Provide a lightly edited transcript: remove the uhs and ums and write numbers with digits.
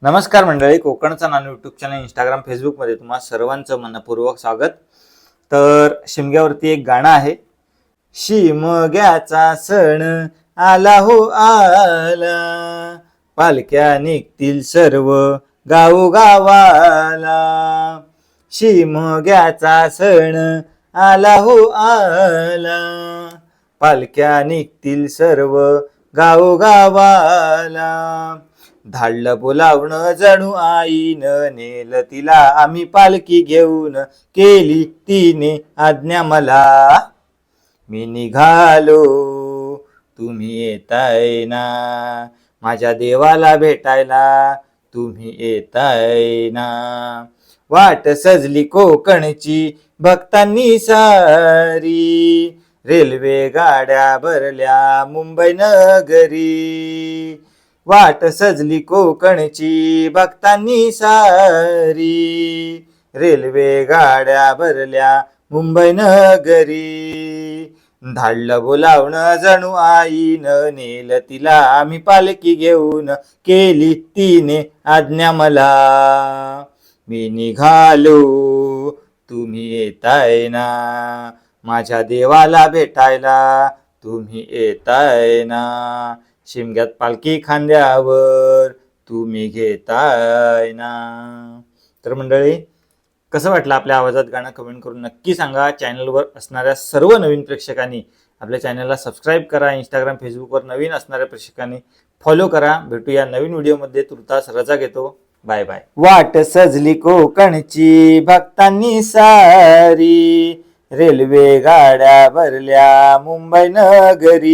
नमस्कार मंडळी, कोकणचा नानू यूट्यूब चॅनल, इंस्टाग्राम, फेसबुकमध्ये तुम्हा सर्वांचं मनपूर्वक स्वागत. तर शिमग्यावरती एक गाणं आहे. शिमग्याचा सण आला हो आला, पालख्या निघतील सर्व गावोगावाला. शिमग्याचा सण आला हो आला, पालख्या निघतील सर्व गावोगावाला. धाडलं बोलावणं जणू आईनं, नेलं तिला आम्ही पालखी घेऊन, केली तिने आज्ञा मला. मी निघालो तुम्ही येताय ना, माझ्या देवाला भेटायला तुम्ही येताय ना. वाट सजली कोकणची भक्तांनी सारी, रेल्वे गाड्या भरल्या मुंबई नगरी. वाट सजली कोकणची भक्तांनी सारी, रेल्वे गाड्या भरल्या मुंबई नगरी. धाडलं बोलावणं जणू आईनं, नेलं तिला आम्ही पालखी घेऊन, केली तिने आज्ञा मला. मी निघालो तुम्ही येताय ना, माझ्या देवाला भेटायला तुम्ही येताय ना. शिमग्यात पालखी खांद्यावर तुम्ही घेताय ना. तर मंडळी, कसं वाटलं आपल्या आवाजात गाणं कमेंट करून नक्की सांगा. चॅनलवर असणाऱ्या सर्व नवीन प्रेक्षकांनी आपल्या चॅनलला सबस्क्राईब करा. इंस्टाग्राम, फेसबुकवर नवीन असणाऱ्या प्रेक्षकांनी फॉलो करा. भेटूया नवीन व्हिडिओमध्ये. तुर्तास रजा घेतो. Bye bye. वाट सजली कोकणची भक्तांनी सारी, रेल्वे गाड्या भरल्या मुंबई नगरी.